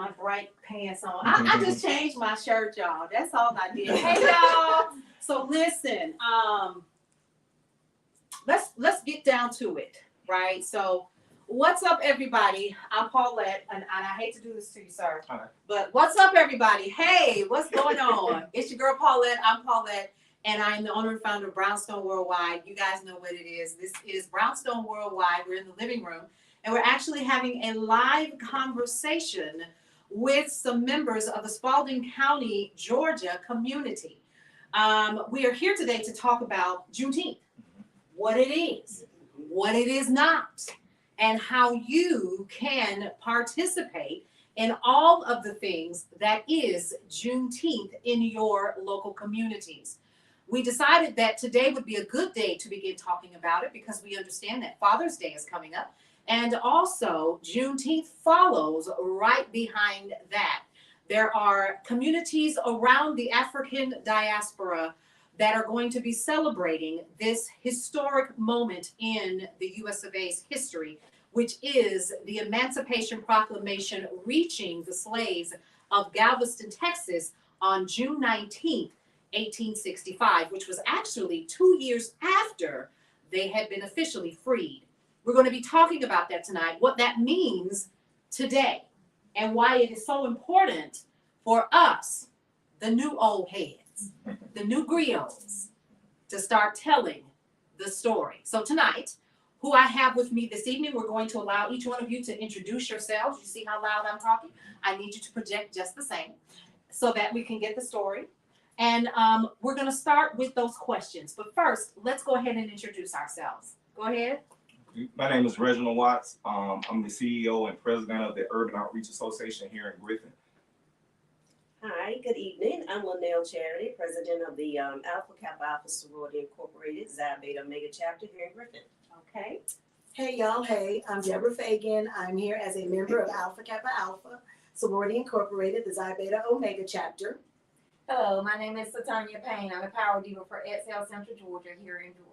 my bright pants on. I just changed my shirt, y'all. That's all I did. Hey, y'all. So listen, let's get down to it, right? So what's up, everybody? I'm Paulette, and I hate to do this to you, sir. All right. But what's up, everybody? Hey, what's going on? It's your girl, Paulette. I'm Paulette, and I'm the owner and founder of Brownstone Worldwide. You guys know what it is. This is Brownstone Worldwide. We're in the living room, and we're actually having a live conversation with some members of the Spalding County, Georgia community. We are here today to talk about Juneteenth, what it is, what it is not, and how you can participate in all of the things that is Juneteenth in your local communities. We decided that today would be a good day to begin talking about it because we understand that Father's Day is coming up, and also Juneteenth follows right behind that. There are communities around the African diaspora that are going to be celebrating this historic moment in the US of A's history, which is the Emancipation Proclamation reaching the slaves of Galveston, Texas on June 19th, 1865, which was actually 2 years after they had been officially freed. We're going to be talking about that tonight, what that means today, and why it is so important for us, the new old heads, the new griots, to start telling the story. So tonight, who I have with me this evening, we're going to allow each one of you to introduce yourselves. You see how loud I'm talking? I need you to project just the same so that we can get the story. And we're going to start with those questions. But first, let's go ahead and introduce ourselves. Go ahead. My name is Reginald Watts. I'm the CEO and president of the Urban Outreach Association here in Griffin. Hi, good evening. I'm Linnell Charity, president of the Alpha Kappa Alpha Sorority Incorporated XI Beta Omega chapter here in Griffin. Okay. Hey y'all, hey, I'm Deborah Fagan. I'm here as a member of Alpha Kappa Alpha Sorority Incorporated, the Xi Beta Omega chapter. Hello, my name is Satania Payne. I'm a power diva for XL Central Georgia here in Georgia.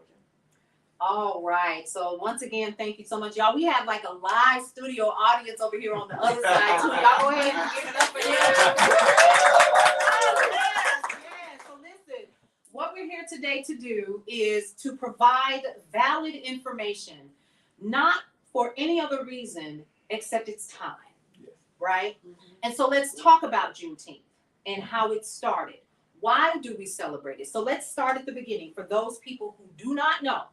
All right. So once again, thank you so much, y'all. We have like a live studio audience over here on the other side too. Y'all go ahead and give it up for them. Yes. So listen, what we're here today to do is to provide valid information, not for any other reason except it's time, Yes. right? Mm-hmm. And so let's talk about Juneteenth and how it started. Why do we celebrate it? So let's start at the beginning for those people who do not know.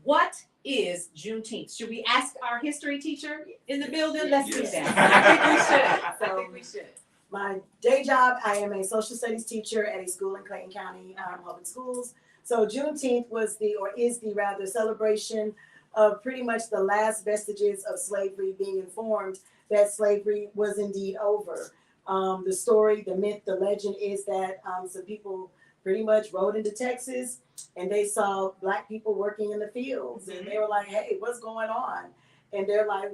What is Juneteenth? Should we ask our history teacher in the building? Let's do that. I think we should. My day job, I am a social studies teacher at a school in Clayton County Public Schools. So Juneteenth is the celebration of pretty much the last vestiges of slavery, being informed that slavery was indeed over. The story, the myth, the legend is that some people pretty much rode into Texas and they saw Black people working in the fields, and they were like, hey, what's going on? And they're like,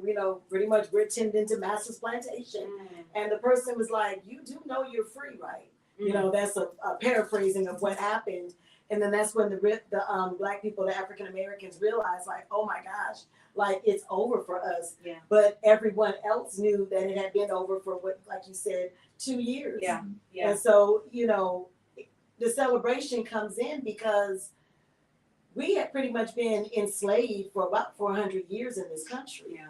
pretty much we're tending to master's plantation. And the person was like, you do know you're free, right? That's a paraphrasing of what happened. And then that's when the Black people, the African Americans realized, like, oh my gosh, like it's over for us. Yeah. But everyone else knew that it had been over for what, like you said, 2 years. Yeah. Yeah. And so, the celebration comes in because we had pretty much been enslaved for about 400 years in this country,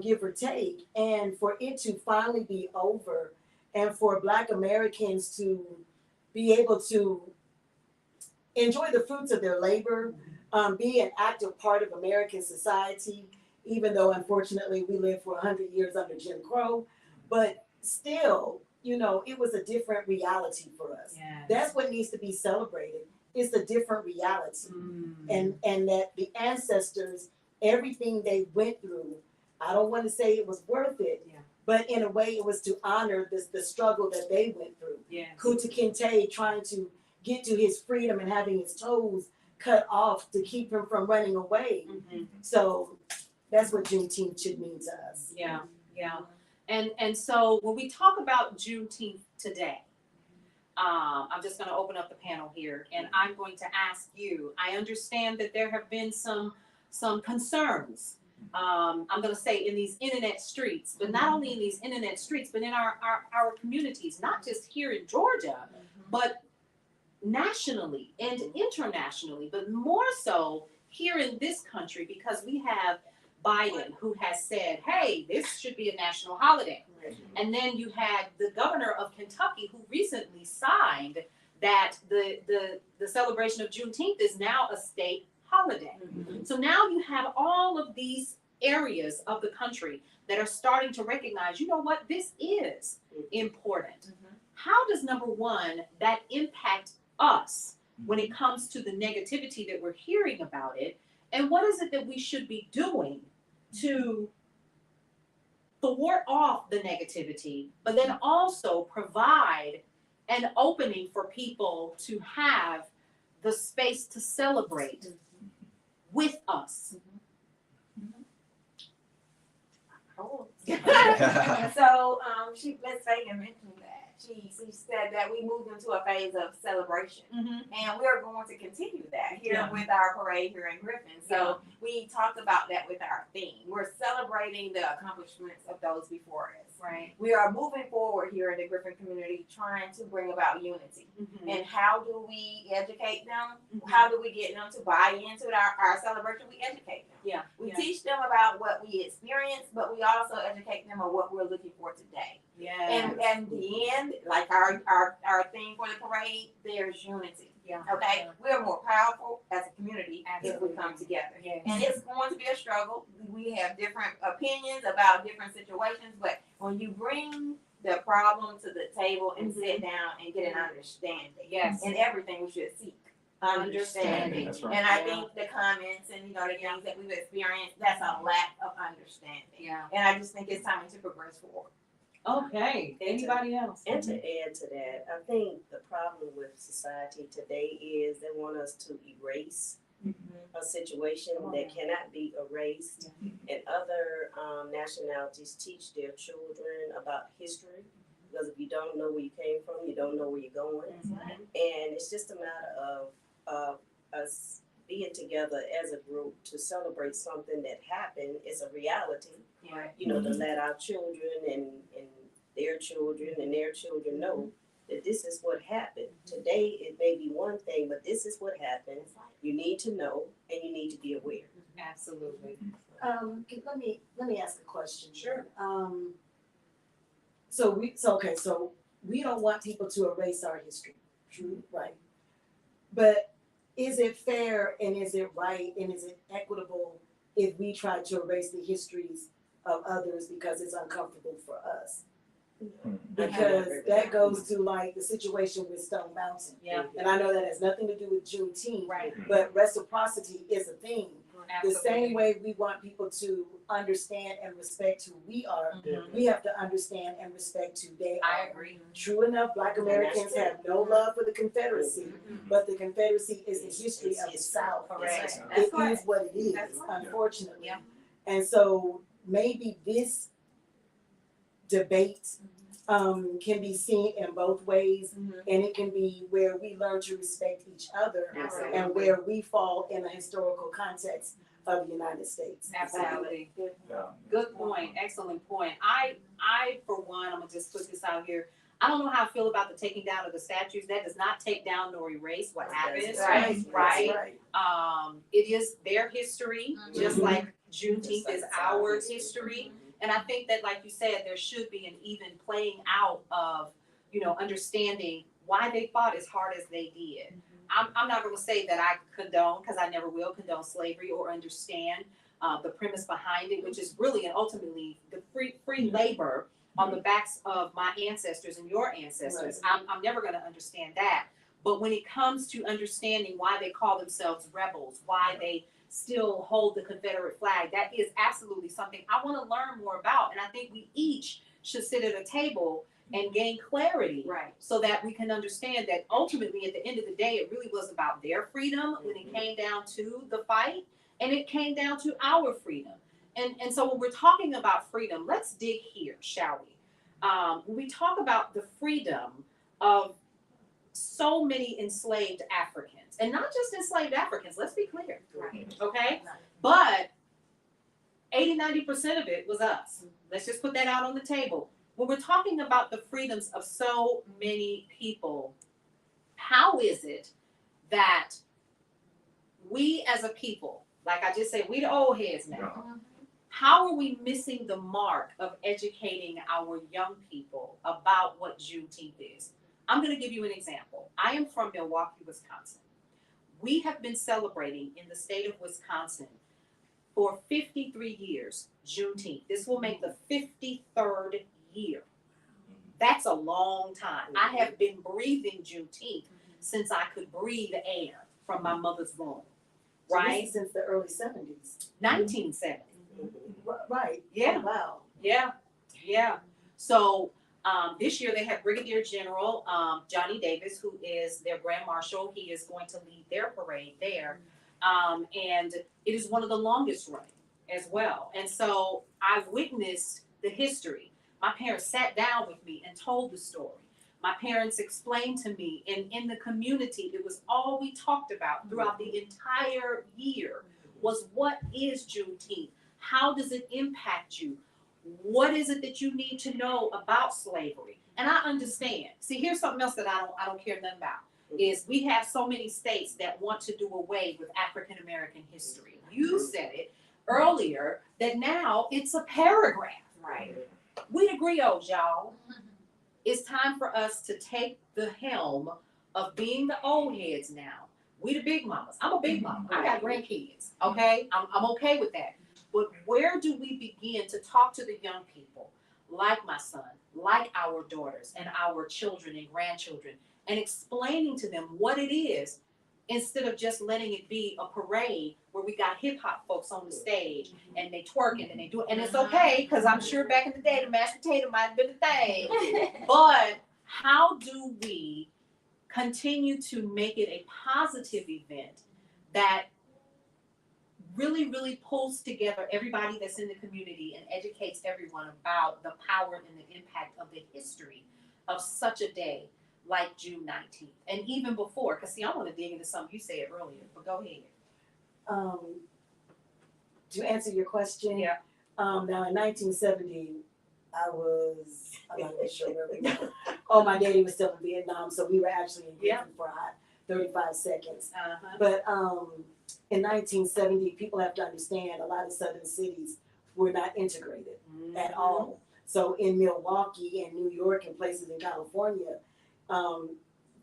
give or take. And for it to finally be over and for Black Americans to be able to enjoy the fruits of their labor, be an active part of American society, even though unfortunately we lived for 100 years under Jim Crow, but still, it was a different reality for us. Yes. That's what needs to be celebrated. It's a different reality. And that the ancestors, everything they went through, I don't want to say it was worth it, but in a way it was to honor the struggle that they went through. Yes. Kunta Kinte trying to get to his freedom and having his toes cut off to keep him from running away. So that's what Juneteenth should mean to us. Yeah. And so when we talk about Juneteenth today, I'm just going to open up the panel here, and I'm going to ask you. I understand that there have been some concerns I'm gonna say in these internet streets, but not only in these internet streets, but in our communities, not just here in Georgia, but nationally and internationally, but more so here in this country, because we have Biden who has said, hey, this should be a national holiday. And then you had the governor of Kentucky who recently signed that the celebration of Juneteenth is now a state holiday. So now you have all of these areas of the country that are starting to recognize, you know what, this is important. How does, number one, that impact us when it comes to the negativity that we're hearing about it? And what is it that we should be doing to thwart off the negativity, but then also provide an opening for people to have the space to celebrate with us? So, Ms. Fagan mentioned that. She said that we moved into a phase of celebration. And we are going to continue that here with our parade here in Griffin. So we talked about that with our theme. We're celebrating the accomplishments of those before us. Right. We are moving forward here in the Griffin community, trying to bring about unity. And how do we educate them? How do we get them to buy into our celebration? We educate them. We teach them about what we experienced, but we also educate them on what we're looking for today. And the end, like our theme for the parade, there's unity. Okay, we're more powerful as a community if we come together. And it's going to be a struggle. We have different opinions about different situations, but when you bring the problem to the table and sit down and get an understanding, in everything we should seek understanding. That's right. And I think the comments and the things that we've experienced, that's a lack of understanding. And I just think it's time to progress forward. Okay. Anybody else? And to add to that, I think the problem with society today is they want us to erase a situation that cannot be erased. And other nationalities teach their children about history, because if you don't know where you came from, you don't know where you're going. And it's just a matter of us being together as a group to celebrate something that happened. It's a reality. You know, to let our children and their children and their children know that this is what happened. Today it may be one thing, but this is what happened. You need to know and you need to be aware. Absolutely. Let me ask a question. Sure. So we don't want people to erase our history. True, right? But is it fair and is it right and is it equitable if we try to erase the histories of others because it's uncomfortable for us? Because that goes to like the situation with Stone Mountain. And I know that has nothing to do with Juneteenth, but reciprocity is a thing. The same way we want people to understand and respect who we are, we have to understand and respect who they are. I agree. True enough, Black Americans have no love for the Confederacy, but the Confederacy is the history of the South. Correct. It is what it is, unfortunately. And so maybe this debate can be seen in both ways, and it can be where we learn to respect each other and where we fall in a historical context of the United States. Absolutely. Good point. Excellent point. I for one, I'm gonna just put this out here. I don't know how I feel about the taking down of the statues. That does not take down nor erase what happened. Right. It is their history, just like Juneteenth is our history. And I think that, like you said, there should be an even playing out of, understanding why they fought as hard as they did. I'm not going to say that I condone, because I never will condone slavery or understand the premise behind it, which is really and ultimately the free labor on the backs of my ancestors and your ancestors. I'm never going to understand that. But when it comes to understanding why they call themselves rebels, why they still hold the Confederate flag, that is absolutely something I want to learn more about. And I think we each should sit at a table and gain clarity, so that we can understand that ultimately at the end of the day, it really was about their freedom when it came down to the fight, and it came down to our freedom. And so when we're talking about freedom, let's dig here, shall we? When we talk about the freedom of so many enslaved Africans, and not just enslaved Africans, let's be clear, okay? But 80-90% of it was us. Let's just put that out on the table. When we're talking about the freedoms of so many people, how is it that we as a people, like I just said, we the old heads now, how are we missing the mark of educating our young people about what Juneteenth is? I'm going to give you an example. I am from Milwaukee, Wisconsin. We have been celebrating in the state of Wisconsin for 53 years, Juneteenth. This will make the 53rd year. That's a long time. I have been breathing Juneteenth since I could breathe air from my mother's womb, right? Since the early 70s. 1970. Right. Yeah. Oh, wow. Yeah, yeah. So this year they have Brigadier General Johnny Davis, who is their Grand Marshal. He is going to lead their parade there. And it is one of the longest running as well. And so I witnessed the history. My parents sat down with me and told the story. My parents explained to me, and in the community, it was all we talked about throughout the entire year was what is Juneteenth? How does it impact you? What is it that you need to know about slavery? And I understand. See, here's something else that I don't care nothing about. Is we have so many states that want to do away with African American history. You said it earlier that now it's a paragraph. Right. We the griots, y'all. It's time for us to take the helm of being the old heads now. We the big mamas. I'm a big mama. I got grandkids. Okay, I'm okay with that. But where do we begin to talk to the young people, like my son, like our daughters and our children and grandchildren, and explaining to them what it is, instead of just letting it be a parade where we got hip hop folks on the stage and they twerking and they do it, and it's okay because I'm sure back in the day the mashed potato might have been a thing. But how do we continue to make it a positive event that really, really pulls together everybody that's in the community and educates everyone about the power and the impact of the history of such a day like June 19th, and even before, because see, I want to dig into something you said earlier, but go ahead. To answer your question, Yeah. now in 1970, I'm not really sure where we were. Oh, my daddy was still in Vietnam, so we were actually in Vietnam for 35 seconds. But in 1970, people have to understand a lot of southern cities were not integrated at all. So in Milwaukee and New York and places in California,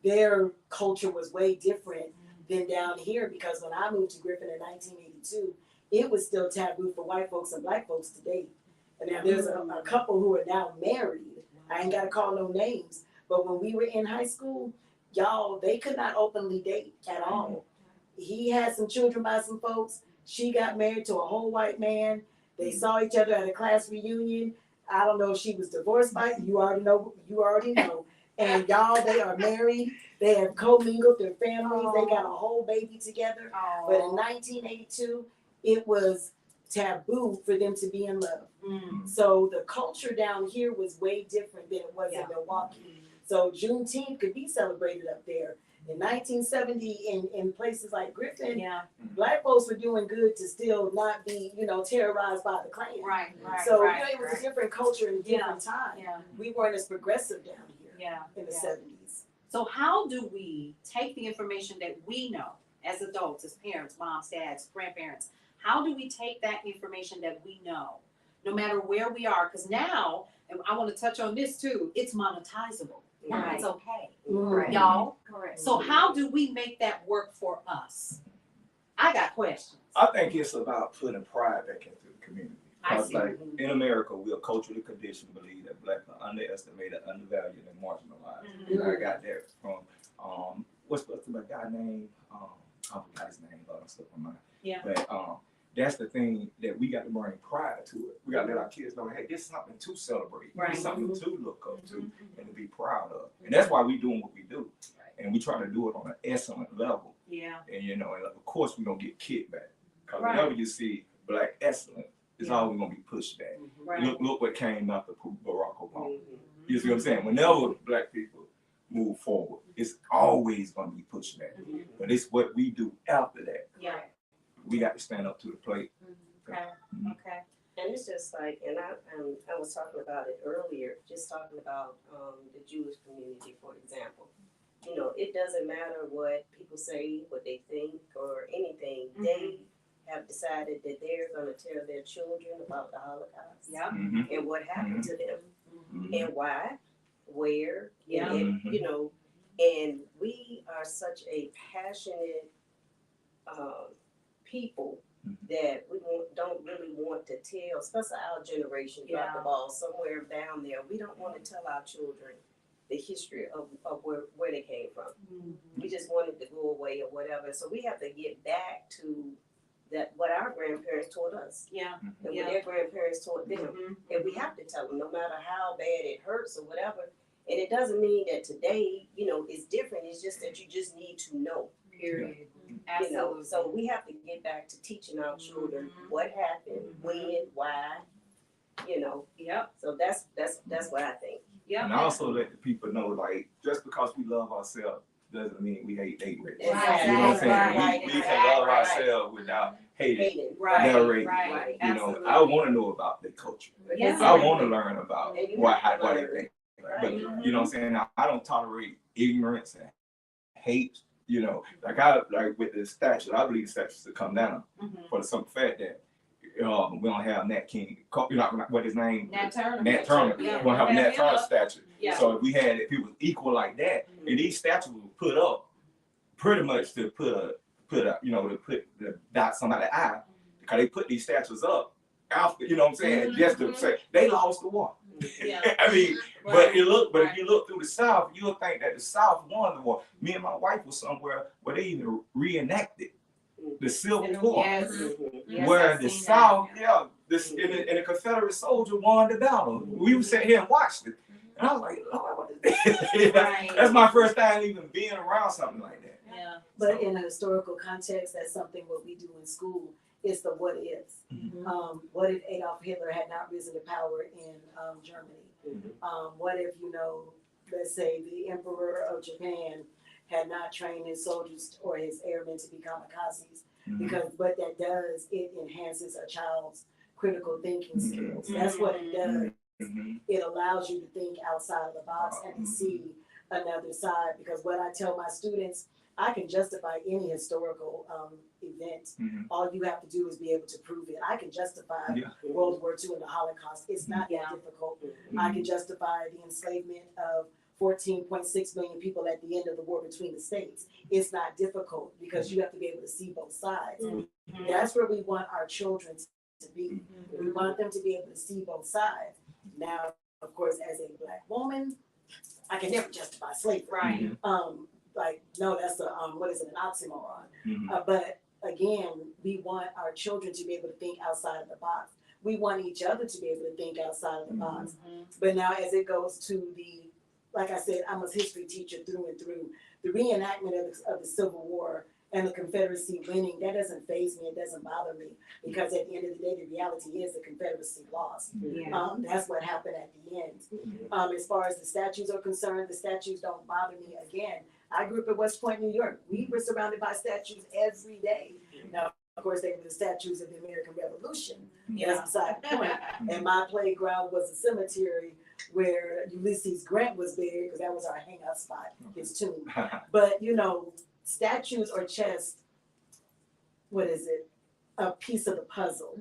their culture was way different than down here, because when I moved to Griffin in 1982, it was still taboo for white folks and black folks to date. And now there's a couple who are now married. I ain't got to call no names, but when we were in high school, y'all, they could not openly date at all. He had some children by some folks. She got married to a whole white man. They saw each other at a class reunion. I don't know if she was divorced by, you already know. And y'all, they are married. They have commingled their families. They got a whole baby together. But in 1982, it was taboo for them to be in love. So the culture down here was way different than it was in Milwaukee. So Juneteenth could be celebrated up there. In 1970, in places like Griffin, black folks were doing good to still not be, terrorized by the Klan. So it was a different culture and a different time. We weren't as progressive down here in the 70s. So how do we take the information that we know as adults, as parents, moms, dads, grandparents, how do we take that information that we know, no matter where we are? Because now, and I want to touch on this too, it's monetizable. Now it's okay. Y'all. Correct. So how do we make that work for us? I got questions. I think it's about putting pride back into the community. I Because see. like in America, we are culturally conditioned to believe that black are underestimated, undervalued, and marginalized. And I got that from what's the guy named I forgot his name, but I'm slipping my mind. Yeah. But that's the thing that we got to bring pride to it. We got to let our kids know, hey, this is something to celebrate. Right. It's something to look up to and to be proud of. And that's why we doing what we do. And we try to do it on an excellent level. Yeah. And and of course we're gonna get kickback. Because Right. whenever you see black excellence, it's always gonna be pushed back. Right. Look what came after Barack Obama. You see what I'm saying? Whenever black people move forward, it's always gonna be pushed back. But it's what we do after that. Yeah. We got to stand up to the plate. Okay. it's just like, and I was talking about it earlier, just talking about the Jewish community, for example. You know, it doesn't matter what people say, what they think, or anything. They have decided that they're going to tell their children about the Holocaust and what happened to them and why, where, and you know, and we are such a passionate people that we don't really want to tell, especially our generation, drop the ball somewhere down there. We don't want to tell our children the history of where they came from. We just want it to go away or whatever. So we have to get back to that what our grandparents taught us. And what their grandparents taught them. And we have to tell them, no matter how bad it hurts or whatever. And it doesn't mean that today, you know, is different. It's just that you just need to know. Period. You know, so we have to get back to teaching our children what happened, when, why, you know. So that's what I think. And also let the people know, like, just because we love ourselves doesn't mean we hate their race. You know what I'm saying? We can love ourselves without hating their race. You know, I want to know about their culture. I want to learn about what they think. But you know what I'm saying? I don't tolerate ignorance and hate. You know, like with the statue, I believe the statues to come down for the simple fact that we don't have Nat King. You know what his name? Nat Turner. Nat Turner. We don't have a Nat Turner statue. So if we had it, people equal like that, and these statues were put up pretty much to put the dots on the eye, because they put these statues up after, you know what I'm saying, just to say they lost the war. I mean, but if you look through the South, you'll think that the South won the war. Me and my wife was somewhere where they even reenacted the Civil War, where the South, and the Confederate soldier won the battle. We were sitting here and watched it, and I was like, Lord, what is this? That's my first time even being around something like that. But in a historical context, that's something what we do in school. It's the what ifs. What if Adolf Hitler had not risen to power in Germany? What if, you know, let's say the Emperor of Japan had not trained his soldiers or his airmen to be kamikazes? Because what that does, it enhances a child's critical thinking skills. That's what it does. It allows you to think outside of the box and to see another side. Because what I tell my students, I can justify any historical event. All you have to do is be able to prove it. I can justify World War II and the Holocaust. It's not that difficult. I can justify the enslavement of 14.6 million people at the end of the war between the states. It's not difficult because you have to be able to see both sides. That's where we want our children to be. We want them to be able to see both sides. Now, of course, as a Black woman, I can never justify slavery. Like, no, that's an oxymoron. But again, we want our children to be able to think outside of the box. We want each other to be able to think outside of the box. But now as it goes to like I said, I'm a history teacher through and through. The reenactment of the Civil War and the Confederacy winning, that doesn't faze me, it doesn't bother me. Because at the end of the day, the reality is the Confederacy lost. That's what happened at the end. As far as the statues are concerned, the statues don't bother me. Again, I grew up in West Point, New York. We were surrounded by statues every day. Now, of course, they were the statues of the American Revolution. That's beside the point. And my playground was a cemetery where Ulysses Grant was buried, because that was our hangout spot, his tomb. But, you know, statues are just, a piece of the puzzle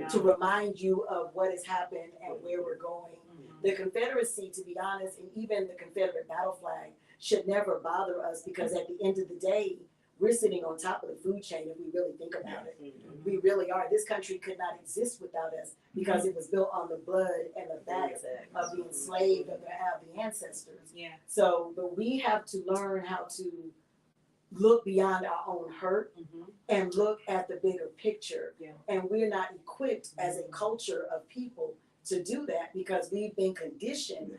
to remind you of what has happened and where we're going. The Confederacy, to be honest, and even the Confederate battle flag should never bother us, because at the end of the day, we're sitting on top of the food chain if we really think about it. We really are. This country could not exist without us, because it was built on the blood and the backs of the enslaved of the ancestors. So, but we have to learn how to look beyond our own hurt and look at the bigger picture. And we're not equipped as a culture of people to do that, because we've been conditioned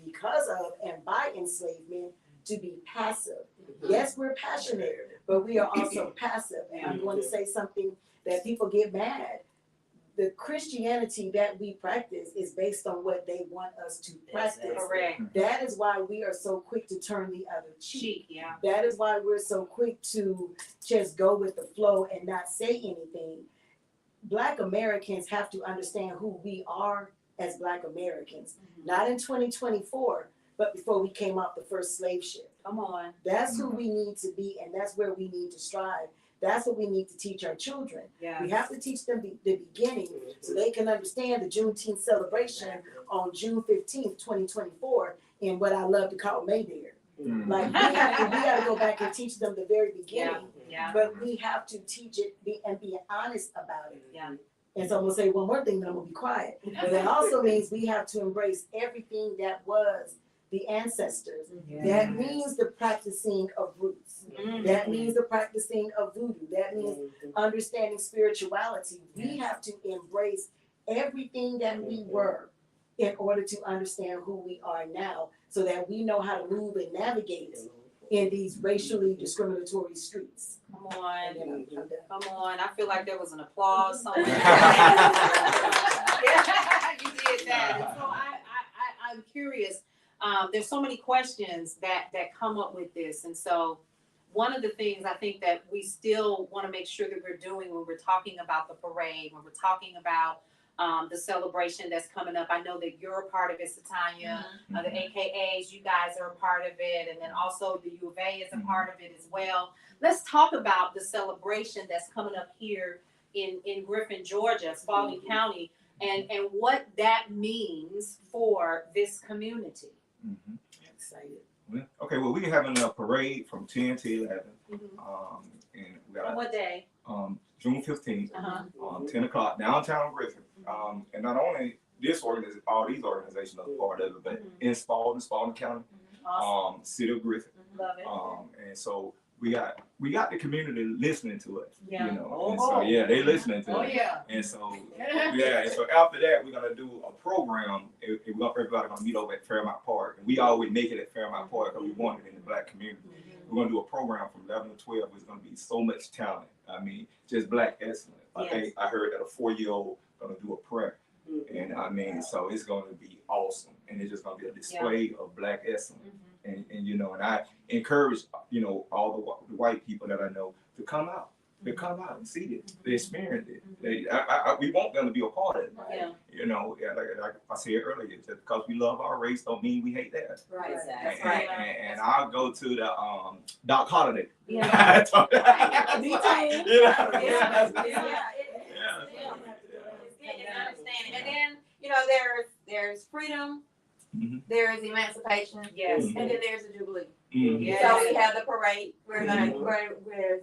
because of and by enslavement to be passive. Yes, we're passionate, but we are also passive. And I'm going to say something that people get mad. The Christianity that we practice is based on what they want us to practice. Correct. That is why we are so quick to turn the other cheek. That is why we're so quick to just go with the flow and not say anything. Black Americans have to understand who we are as Black Americans, not in 2024, but before we came off the first slave ship. Come on. That's who we need to be, and that's where we need to strive. That's what we need to teach our children. Yeah. We have to teach them the beginning so they can understand the Juneteenth celebration on June 15th, 2024, in what I love to call Mayberry. Like we gotta go back and teach them the very beginning, Yeah. but we have to teach it and be honest about it. Yeah. And so I'm gonna say one more thing, then I'm gonna be quiet. But that also means we have to embrace everything that was the ancestors. That means the practicing of roots. That means the practicing of voodoo. That means understanding spirituality. We have to embrace everything that we were in order to understand who we are now, so that we know how to move and navigate in these racially discriminatory streets. Come on. And then I'm done. Come on. I feel like there was an applause somewhere. Yeah, you did that. And so I'm curious. There's so many questions that come up with this. And so one of the things I think that we still want to make sure that we're doing when we're talking about the parade, when we're talking about the celebration that's coming up. I know that you're a part of it, Satanya, the AKAs, you guys are a part of it, and then also the U of A is a part of it as well. Let's talk about the celebration that's coming up here in Griffin, Georgia, Spalding County, and what that means for this community. I'm excited. Okay, well, we're having a parade from 10 to 11. And we On got what day? June 15th, 10 o'clock, downtown Griffin. And not only this organization, all these organizations are part of it, but in Spalding County, Awesome. City of Griffin. Love it. And so we got the community listening to us, Yeah. you know. And so they listening to us. Yeah. And so and so after that we're gonna do a program. Everybody gonna meet over at Fairmount Park, and we always make it at Fairmount Park because we want it in the Black community. We're gonna do a program from 11 to 12. It's gonna be so much talent. I mean, just Black excellence. I heard that a 4-year-old gonna do a prayer, and I mean, so it's gonna be awesome, and it's just gonna be a display of Black excellence. And you know, and I encourage, you know, all the white people that I know to come out and see it, to experience it. We want them to be a part of it. Yeah. You know, like I said earlier, just because we love our race don't mean we hate theirs. Right. Exactly. Right. And I'll go to the Doc Holiday. Yeah. Me too. And then, you know, there's freedom, there's emancipation, Yes. and then there's the Jubilee. Yes. So we have the parade. We're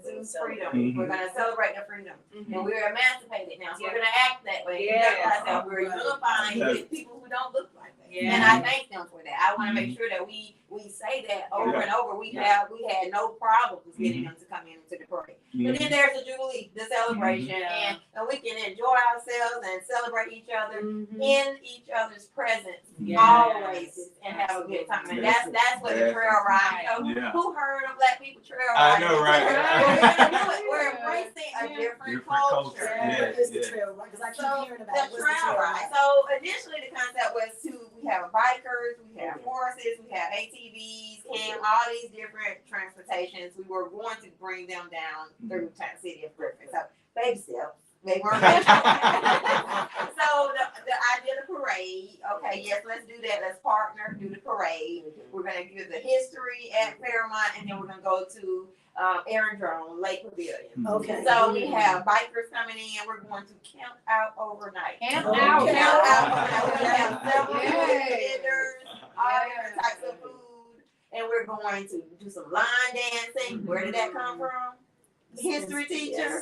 Zeus freedom. We're gonna celebrate the freedom, and we're emancipated now. So we're gonna act that way. Yeah. We're unifying with people who don't look like that. Yeah. And I thank them for that. I want to make sure that we say that over and over. We had no problems getting them to come into the parade. But then there's the Jubilee, the celebration, and we can enjoy ourselves and celebrate each other in each other's presence always, and have a good time. And that's what the trail ride. Who heard of Black people trail ride? I know, right? We're embracing a different culture. It's the trail ride, because I keep hearing about it. The trail ride. So initially the concept was we have bikers, we have horses, we have ATVs, and all these different transportations. We were going to bring them down through the city of Griffin. So baby steps. They weren't. So the idea of the parade, okay, yes, let's do that. Let's partner, do the parade. We're gonna give the history at Fairmont, and then we're gonna go to Aerodrome, Lake Pavilion. Okay. So we have bikers coming in. We're going to camp out overnight. Camp Okay. out. Camp out overnight. We're gonna have several vendors, all different types of food, and we're going to do some line dancing. Where did that come from? History teacher. Yes.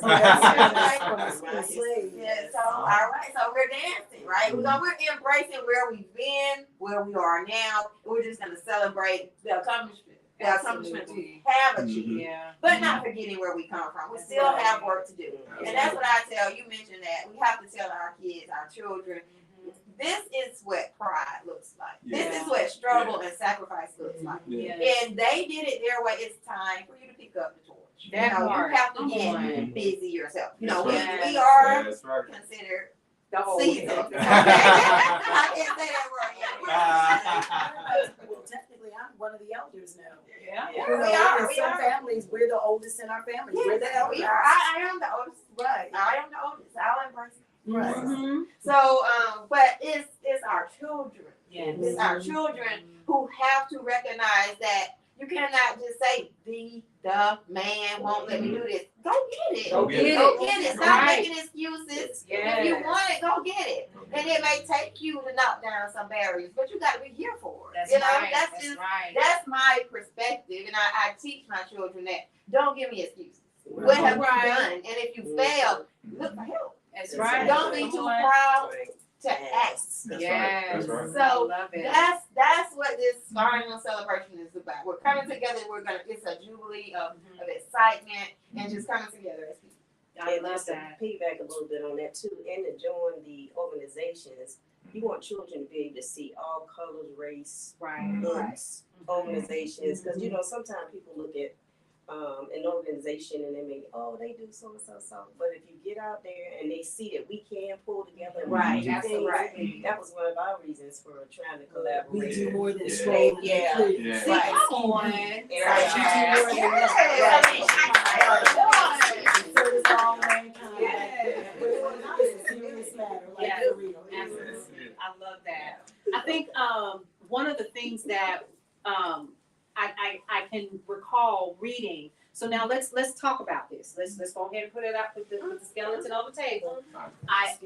So all right, so we're dancing, right? We're embracing where we've been, where we are now. We're just gonna celebrate the accomplishment we have achieved, but not forgetting where we come from. We still have work to do, and that's what I tell you. Mentioned that we have to tell our kids, our children, this is what pride looks like. This is what struggle and sacrifice looks like. And they did it their way. It's time for you to pick up the torch. You have to get busy yourself. You know, we are considered seasoned. I can't say that word yet. Well, technically, I'm one of of the elders now. Yeah. You know, we are, in we some are. families, we're the oldest in our families. We're the Yes, elders. we are. I am the oldest. Right. I am the oldest. I'll embrace it. Right. Mm-hmm. So, but it's our children. Yes. It's our children who have to recognize that you cannot just say the man won't let me do this. Go get it. Go get it. Go get it. Stop Right. making excuses. Yes. If you want it, go get it. And it may take you to knock down some barriers, but you got to be here for it. That's you know, right. that's just right. that's my perspective, and I teach my children that don't give me excuses. What have you done? And if you fail, look for help. That's right. Don't be too proud to ask. That's Yes. right. That's right. So I love it. that's what this Starting celebration is about. We're coming together. It's a jubilee of excitement and just coming together as people. I And love just to that. piggyback a little bit on that too, and to join the organizations, you want children to be able to see all colors, race, Right. groups, organizations, because you know sometimes people look at an organization and they may, oh, they do so and so so, but if you get out there and they see that we can pull together, and Right, do absolutely things, right. That was one of our reasons for trying to We collaborate. do more than Yeah. scroll and Yeah. click. Yeah. See, Right. come on. Right. So it's all mankind. Yeah. But it's a serious matter, like Yeah. for real. Absolutely. I love that. I think one of the things that I can recall reading. So now let's talk about this. Let's go ahead and put it up, put the skeleton on the table. I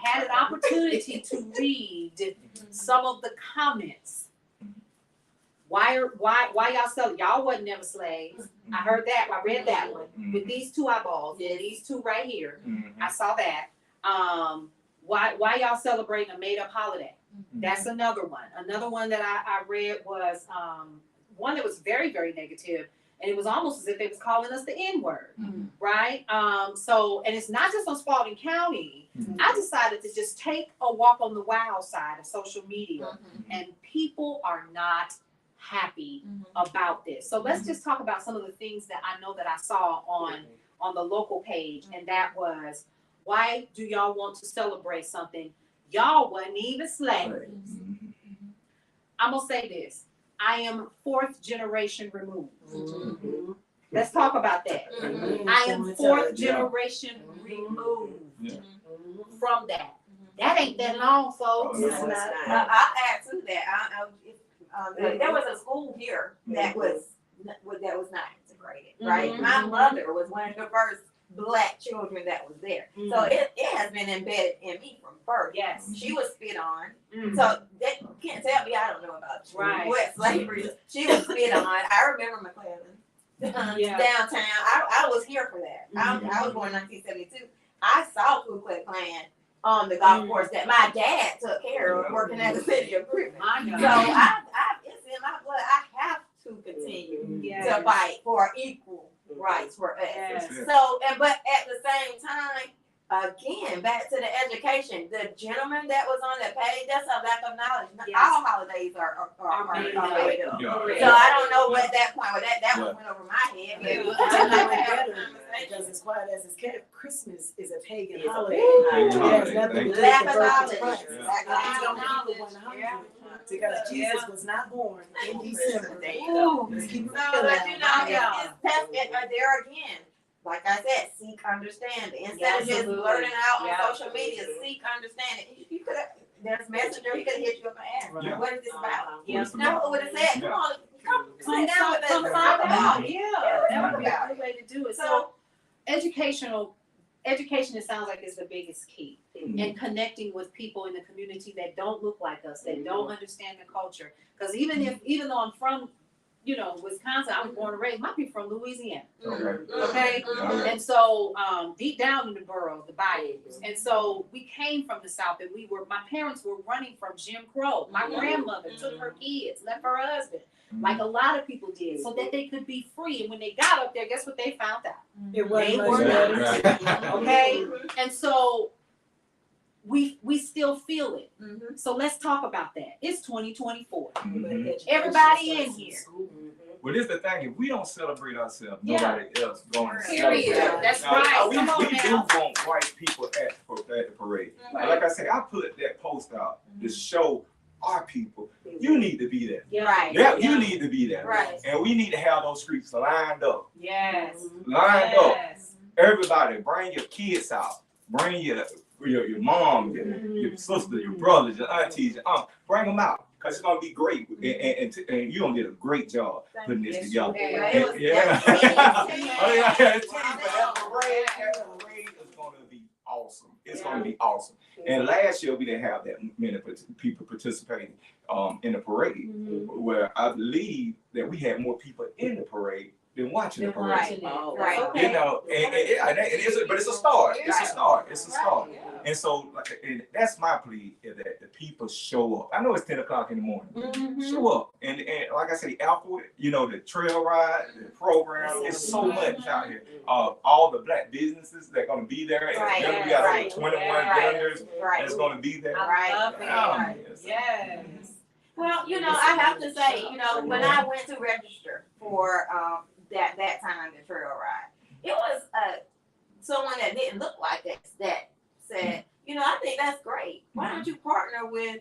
had an opportunity to read some of the comments. Why y'all selling? Y'all wasn't never slaves. I heard that. I read that one with these two eyeballs. Yeah, these two right here. I saw that. Why y'all celebrating a made up holiday? That's another one. Another one that I read was one that was very, very negative, and it was almost as if they was calling us the N-word, right? So, and it's not just on Spalding County. I decided to just take a walk on the wild side of social media, and people are not happy about this. So let's just talk about some of the things that I know that I saw on the local page, and that was, why do y'all want to celebrate something y'all wasn't even slaves? I'm gonna say this. I am 4th generation removed. Let's talk about that. I am 4th generation removed from that. That ain't that long, folks. No, it's not. I'll add to that. There was a school here that was not integrated, right? My mother was one of the first Black children that was there, so it has been embedded in me from birth. Yes. She was spit on, so that you can't tell me I don't know about what slavery is. She was spit on. I remember McClellan downtown. I was here for that. I was born in 1972. I saw Ku Klux Klan on the golf course that my dad took care of, working at the city of Griffin. So it's in my blood. I have to continue to fight for equal rights for us. Yes. So, but at the same time, again, back to the education. The gentleman that was on that page, that's a lack of knowledge. Yes. All holidays are made up. Yeah. So I don't know what that point, that one went over my head. Because as quiet as it's kept, Christmas is a pagan It's a holiday. pagan It holiday. has nothing to do with Lack the of birth of knowledge. Christ. Lack You of don't knowledge. keep it 100 because Jesus was not born in December. Ooh. Let's keep it So, real but you now. know, it's there again. Like I said, seek understanding. Instead of just Absolutely. blurting out Yeah. on social media, seek understanding. You could have, there's Messenger, he could have hit you up and asked, Yeah. what is this about? Yeah. No, it would have said, come on, come sit down with us. Come and find talk about out. it. Yeah, that would be a good way to do it. So So, education, it sounds like, is the biggest key. And connecting with people in the community that don't look like us, that don't understand the culture. Because even though I'm from, Wisconsin, I was born and raised, my people from Louisiana. Okay. And so deep down in the borough, the bayous. And so we came from the South, and my parents were running from Jim Crow. My grandmother took her kids, left her husband, like a lot of people did, so that they could be free. And when they got up there, guess what they found out? It wasn't They much were better. not. Okay. And so we still feel it. So let's talk about that. It's 2024. Everybody in here. Well, this is the thing. If we don't celebrate ourselves, Yeah. nobody else going to Period. celebrate. That's Now, right. We Come on do now. want white people at the parade. But like I say, I put that post out to show our people You need to be there. Right. Yeah, you need to be there. Right. And we need to have those streets lined up. Yes. Lined up. Yes. Everybody, bring your kids out. Bring your mom, your sister, your brothers, your aunties, your aunt. Bring them out. Because it's going to be great. And you're going to get a great job putting this together. Yeah. Oh, yeah. It's that parade is going to be awesome. It's going to be awesome. And last year, we didn't have that many people participating in the parade, where I believe that we had more people in the parade than watching the parade. Right. You know, but it's a start. It's a start. It's a start. And so, and that's my plea, is that the people show up. I know it's 10 o'clock in the morning. Show up. And like I said, Alpha, you know, the trail ride, the program, there's so much out here. All the black businesses that are going to be there. Right. And we got over 21 vendors that's going to be there. I love Right. it. Yes. Well, you know, I have to say, you know, when I went to register for that time, the trail ride, it was someone that didn't look like us that said, you know, I think that's great. Why don't you partner with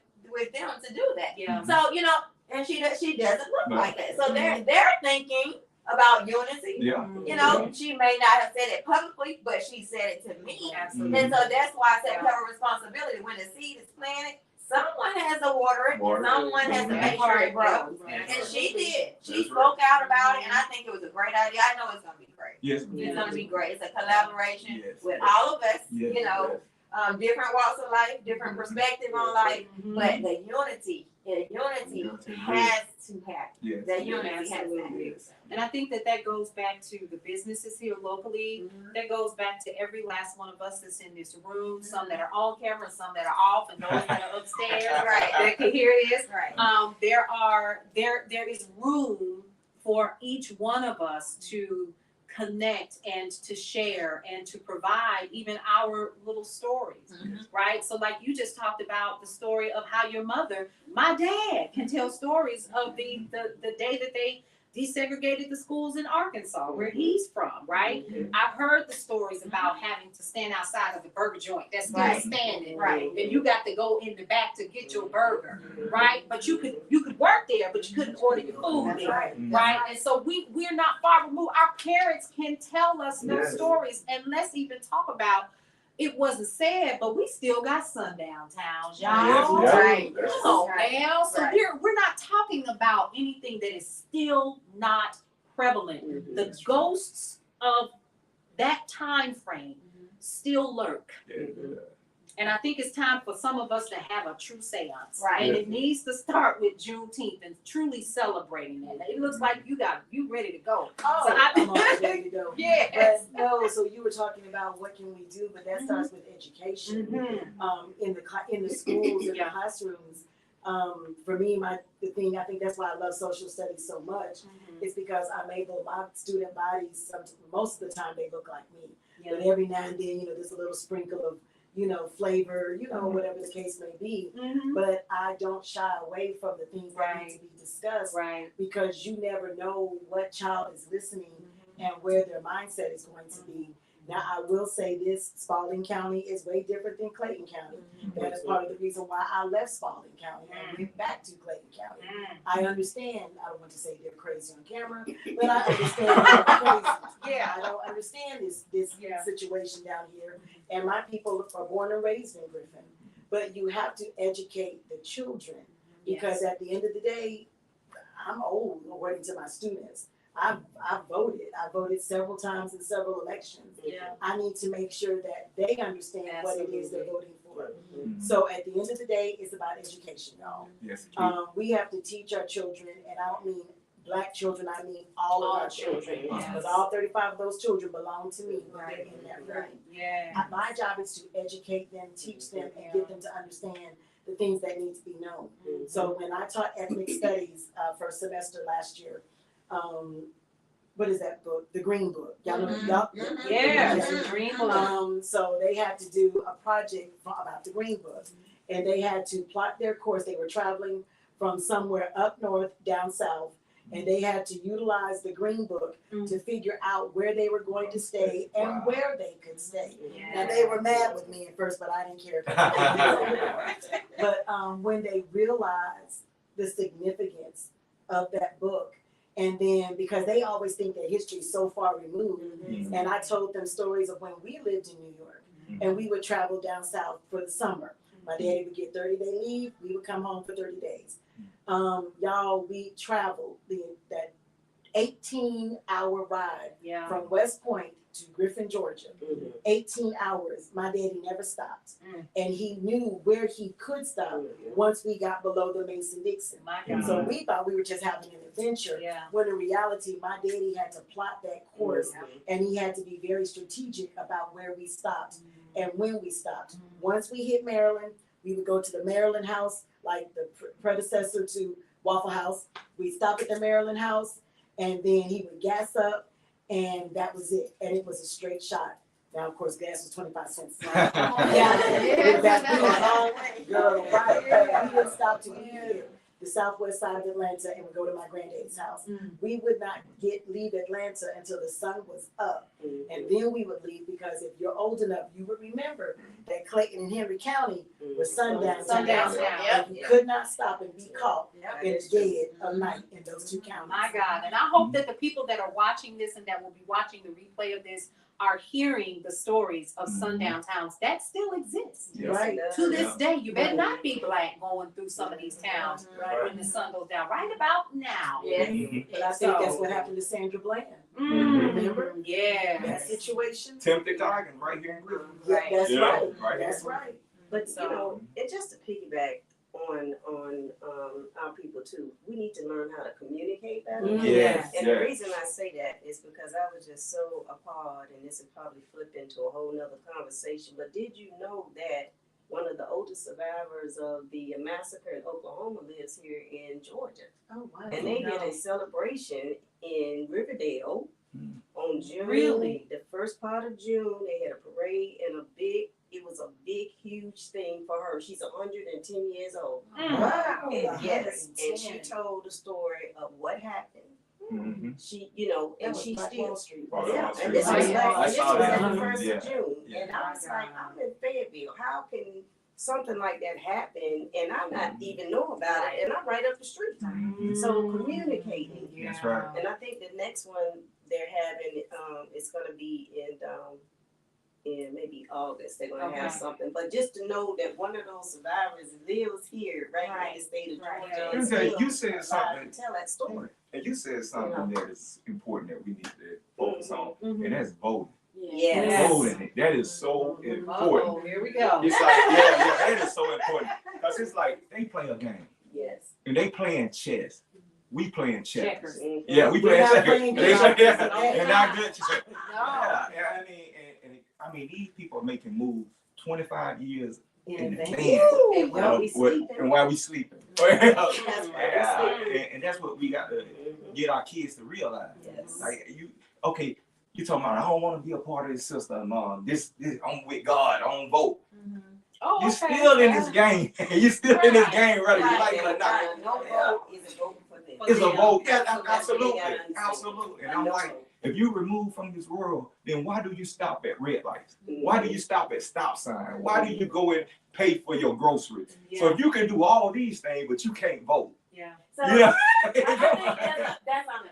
them to do that? Yeah. So, you know, and she doesn't look like that. So they're thinking about unity. Yeah. You know, she may not have said it publicly, but she said it to me. Absolutely. And so that's why I said cover responsibility. When the seed is planted, someone has to water it, and someone has to make sure it grows. And she did. She spoke out about it, and I think it was a great idea. I know it's going to be great. Yes. It's going to be great. It's a collaboration Yes. with all of us, Yes. you know, different walks of life, different perspective on life, but the unity has to happen. Yes. The unity has to happen. And I think that goes back to the businesses here locally. That goes back to every last one of us that's in this room. Some that are on camera, some that are off, and those that are upstairs Right. that can hear this. Right. There is room for each one of us to connect and to share and to provide even our little stories, right? So like you just talked about the story of how your mother, my dad can tell stories of the day that they desegregated the schools in Arkansas, where he's from, right? I've heard the stories about having to stand outside of the burger joint that's still standing, Right. and you got to go in the back to get your burger, right? But you could work there, but you couldn't order your food there, right? And so we're not far removed. Our parents can tell us those stories, and let's even talk about. It wasn't said, but we still got sundown towns, y'all. Yes, Right. Yes. Come on, now. So Right. we're not talking about anything that is still not prevalent. The ghosts of that time frame still lurk. And I think it's time for some of us to have a true seance. Right. And it needs to start with Juneteenth and truly celebrating that. It looks like you ready to go. Oh, So I'm all ready to go. Yes. But no, so you were talking about what can we do, but that starts with education. In the schools, in the classrooms. For me, the thing, I think that's why I love social studies so much, is because my student bodies, most of the time they look like me. But every now and then, you know, there's a little sprinkle of, you know, flavor, you know, whatever the case may be. But I don't shy away from the things that need to be discussed, because you never know what child is listening and where their mindset is going to be. Now, I will say this, Spalding County is way different than Clayton County. That is part of the reason why I left Spalding County and went back to Clayton County. I understand, I don't want to say they're crazy on camera, but I understand they're crazy. I don't understand this situation down here. And my people are born and raised in Griffin. But you have to educate the children, because at the end of the day, I'm old according to my students. I voted. I voted several times in several elections. I need to make sure that they understand what it is they're voting for. So at the end of the day, it's about education, y'all. Yes. We have to teach our children, and I don't mean Black children, I mean all of our children. Because all 35 of those children belong to me when they're in that room. My job is to educate them, teach them, and get them to understand the things that need to be known. So when I taught ethnic studies first semester last year, what is that book? The Green Book. Y'all know The Green Book. So they had to do a project about the Green Book, and they had to plot their course. They were traveling from somewhere up north down south, and they had to utilize the Green Book to figure out where they were going to stay and where they could stay. Now they were mad with me at first, but I didn't care. But when they realized the significance of that book. And then because they always think that history is so far removed, and I told them stories of when we lived in New York, and we would travel down south for the summer. My daddy would get 30-day leave. We would come home for 30 days. Y'all, we traveled that 18-hour ride from West Point to Griffin, Georgia. 18 hours. My daddy never stopped. And he knew where he could stop once we got below the Mason-Dixon. So we thought we were just having an adventure. When in reality, my daddy had to plot that course, and he had to be very strategic about where we stopped and when we stopped. Once we hit Maryland, we would go to the Maryland House, like the predecessor to Waffle House. We'd stop at the Maryland House, and then he would gas up, and that was it. And it was a straight shot. Now, of course, gas was 25 cents. Girl, right. We would stop to hit the southwest side of Atlanta and would go to my granddad's house. We would not leave Atlanta until the sun was up. And then we would leave, because if you're old enough, you would remember that Clayton and Henry County was sundown town. And you could not stop and be caught in the dead of night in those two counties. My God. And I hope that the people that are watching this and that will be watching the replay of this are hearing the stories of sundown towns that still exist. Right. To this day, you better not be black going through some of these towns when the sun goes down. Right about now. But I think that's what happened to Sandra Bland. Remember? Yeah. That situation. Timothy Gargan right here in Griffin. That's Yeah, right. right. That's right. But you know, and just to piggyback on our people too, we need to learn how to communicate better. Yes. And the reason I say that is because I was just so appalled, and this would probably flip into a whole nother conversation. But did you know that one of the oldest survivors of the massacre in Oklahoma lives here in Georgia? Oh, wow. And they did a celebration in Riverdale on June. Really? The first part of June, they had a parade and it was a big, huge thing for her. She's 110 years old. Wow. And yes, and she told the story of what happened. She, you know, and she still. Yeah, and this was the first of June. And I was like, I'm in Fayetteville. How can something like that happen and I not even know about it? And I'm right up the street. So communicating. That's right. And I think the next one they're having, it's going to be in maybe August. They're going to have something. But just to know that one of those survivors lives here, right in the state of Georgia. and Okay, still you said something. Tell that story. And you said something that is important that we need to focus on, and that's voting. Yes. Voting. That is so important. Oh, here we go. It's like, yeah, that is so important. Because it's like they play a game. Yes. And they playing chess. We playing checkers. Checkers. Yeah, we playing not checkers. playing They checkers. and not good checkers. No. Yeah, I mean, these people are making moves 25 years in advance. advance. And while we sleeping. And while we sleeping. And that's what we got to get our kids to realize. Yes. Like you talking about, I don't want to be a part of this system. This I'm with God. I don't vote. Oh, You're okay. still in this game. You're still in this game, whether you like it or not. No vote is a vote for them. It's a vote. Yeah, That's what absolutely. they gotta understand. Absolutely. And I'm like, if you remove from this world, then why do you stop at red lights? Why do you stop at stop sign? Why do you go and pay for your groceries? So if you can do all these things, but you can't vote. So Yeah. I think that's on the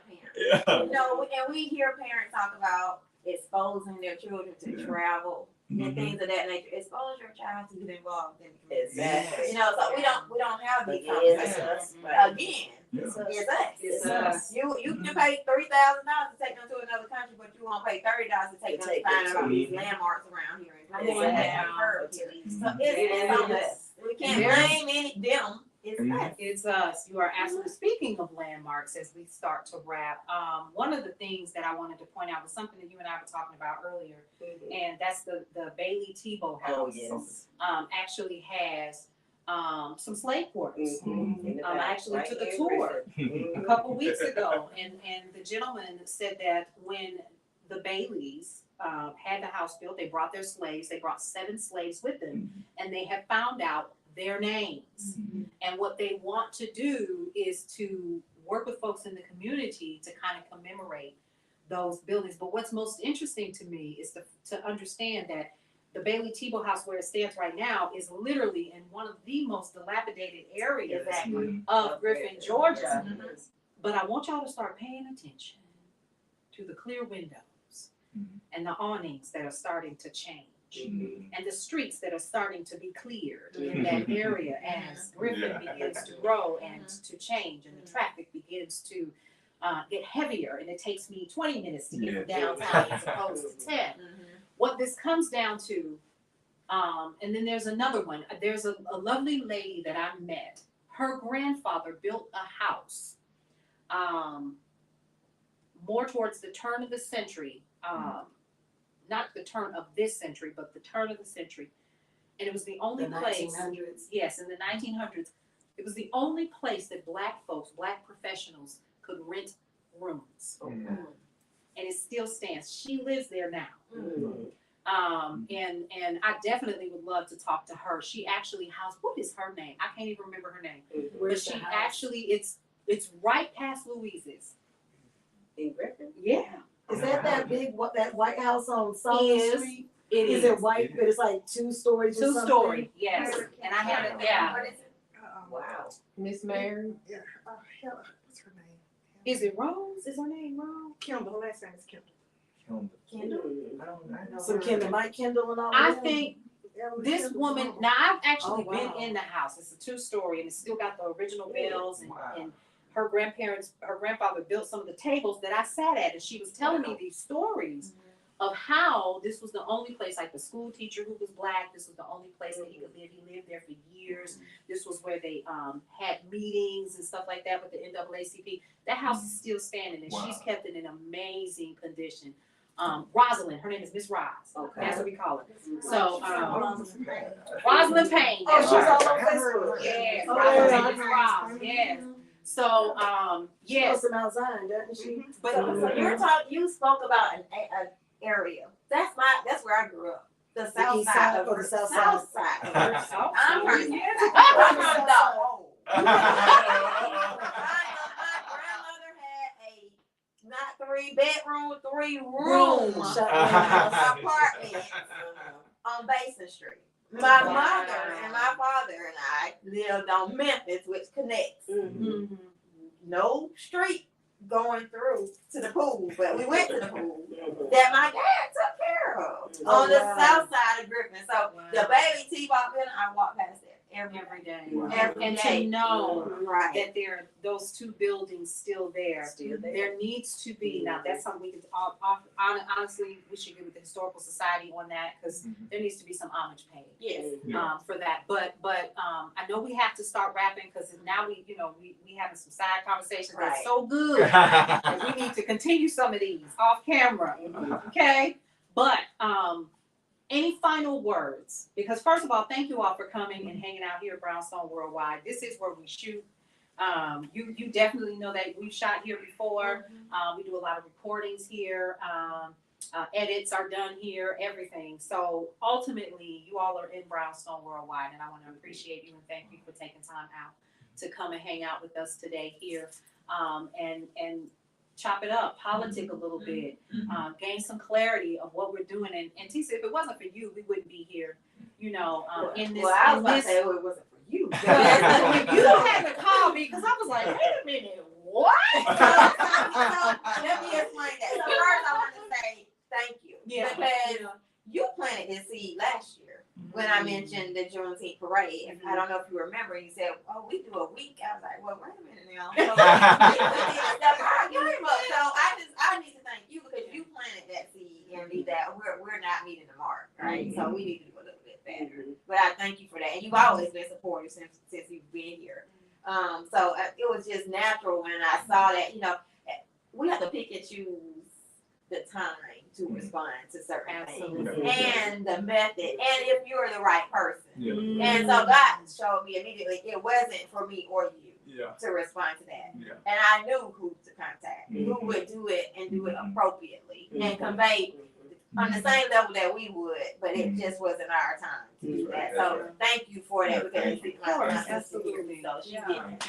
parents. Yeah. You know, and we hear parents talk about exposing their children to travel and things of that nature. Expose your child to get involved in the community. Exactly. You know, so we don't have these Yes, conversations. right. Again, Yeah. it's us. You can pay $3,000 to take them to another country, but you won't pay $30 to take them to find out these landmarks around here. So it's on us. We can't blame them. It's us. It's us. You are absolutely speaking of landmarks as we start to wrap. One of the things that I wanted to point out was something that you and I were talking about earlier, and that's the Bailey Tebow House. Oh, yes. Actually has some slave quarters. In the I back, actually right took a in tour Griffin. a couple weeks ago, and the gentleman said that when the Baileys had the house built, they brought their slaves. They brought 7 slaves with them, and they have found out their names. And what they want to do is to work with folks in the community to kind of commemorate those buildings. But what's most interesting to me is to understand that the Bailey Tebow House where it stands right now is literally in one of the most dilapidated areas Exactly. of Griffin, Georgia. Mhm. But I want y'all to start paying attention to the clear windows and the awnings that are starting to change. And the streets that are starting to be cleared in that area as Griffin begins to grow and to change, and the traffic begins to get heavier, and it takes me 20 minutes to get from downtown as opposed to 10. What this comes down to, and then there's another one. There's a lovely lady that I met. Her grandfather built a house more towards the turn of the century, not the turn of this century, but the turn of the century. And it was the only place, 1900s. yes, in the 1900s, it was the only place that Black folks, Black professionals could rent rooms. And it still stands. She lives there now. And I definitely would love to talk to her. She actually housed, what is her name? I can't even remember her name. But Where's the she house? actually, it's right past Louise's. In Griffin? Yeah. Is that big, that White House on South Is. Street? It Is it white, but it's like 2 stories or something? 2-story, yes. And I have it, yeah. What is it? Wow. Miss Mary. Yeah, Helen, what's her name? Is it Rose? Is her name Rose? Kendall, her last name is Kendall. Kendall? Some Kendall, Mike Kendall and all I that? think Evelyn this Kendall's woman, mom. now I've actually Oh, been wow. in the house. It's a 2-story and it's still got the original bells and her grandfather built some of the tables that I sat at, and she was telling me these stories of how this was the only place, like the school teacher who was Black, this was the only place that he could live. He lived there for years. This was where they had meetings and stuff like that with the NAACP. That house is still standing, and she's kept it in amazing condition. Rosalind, her name is Miss Roz. Okay. That's what we call her. So, Rosalind. Rosalind Payne. Oh, That's she's right. all on Facebook. Yes, Oh, Rosalind yeah. Miss Roz, yes. So, She yes. goes to Mount Zion, doesn't she? So you're talking. You spoke about an area. That's where I grew up. The south east side side of or the south side? South side. South I'm side. from the hole. My grandmother had a not 3-bedroom, 3-room apartment on Basin Street. My mother and my father and I lived on Memphis, which connects. No street going through to the pool, but we went to the pool that my dad took care of on the south side of Griffin. So the Bailey Tebow building, I walk past it every day. Every And day. to know Right. that there are those 2 buildings still there. There needs to be, now that's something we can, honestly, we should get with the Historical Society on that, because there needs to be some homage paid. Yes. For that, but I know we have to start wrapping, because now we having some side conversations Right. that's so good, and we need to continue some of these off camera, okay? But any final words? Because first of all, thank you all for coming and hanging out here at Brownstone Worldwide. This is where we shoot. You definitely know that we've shot here before. We do a lot of recordings here. Edits are done here, everything. So ultimately, you all are in Brownstone Worldwide, and I want to appreciate you and thank you for taking time out to come and hang out with us today here, and chop it up, politic a little bit, gain some clarity of what we're doing. And Tisa, if it wasn't for you, we wouldn't be here, in this. Well, I was in about to this say, it wasn't for you. you don't have to call me, because I was like, wait a minute, what? So, let me explain that. So first, I want to say thank you. Because you planted this seed last year when I mentioned the Juneteenth parade. I don't know if you remember. You said, "Oh, we do a week." I was like, "Well, wait a minute now." So, I need to thank you, because you planted that seed and be that we're not meeting the mark, right? So we need to do a little bit better. But I thank you for that, and you've always been supportive since you've been here. So it was just natural when I saw that. We have to pick and choose the time to respond to certain things and the method, and if you're the right person. And so God showed me immediately it wasn't for me or you to respond to that. And I knew who to contact, who would do it and do it appropriately and convey on the same level that we would, but it just wasn't our time to do that. So thank you for that, because Absolutely. So she didn't.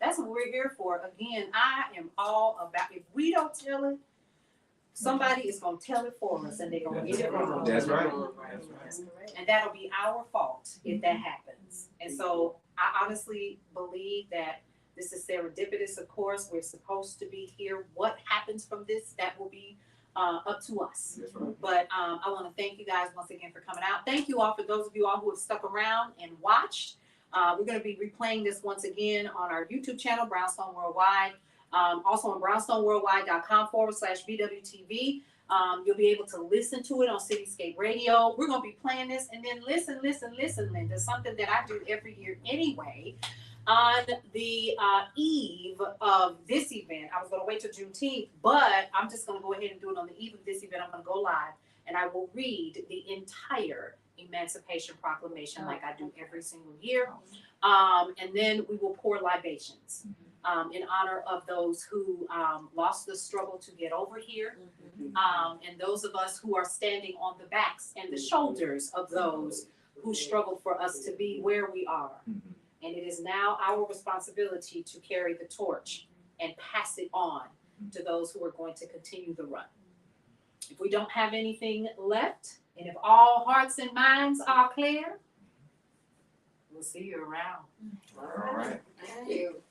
That's what we're here for. Again, I am all about, if we don't tell it, Somebody is gonna tell it for us and they're gonna get it wrong. That's right. That's correct. And that'll be our fault if that happens. And so I honestly believe that this is serendipitous, of course, we're supposed to be here. What happens from this, that will be up to us. That's right. But I wanna thank you guys once again for coming out. Thank you all for those of you all who have stuck around and watched. We're gonna be replaying this once again on our YouTube channel, Brownstone Worldwide. Also on brownstoneworldwide.com/BWTV. You'll be able to listen to it on Cityscape Radio. We're gonna be playing this and then listen, Linda, something that I do every year anyway. On the eve of this event, I was gonna wait till Juneteenth, but I'm just gonna go ahead and do it on the eve of this event. I'm gonna go live and I will read the entire Emancipation Proclamation like I do every single year. And then we will pour libations in honor of those who lost the struggle to get over here, and those of us who are standing on the backs and the shoulders of those who struggled for us to be where we are. And it is now our responsibility to carry the torch and pass it on to those who are going to continue the run. If we don't have anything left, and if all hearts and minds are clear, we'll see you around. All right. Thank you.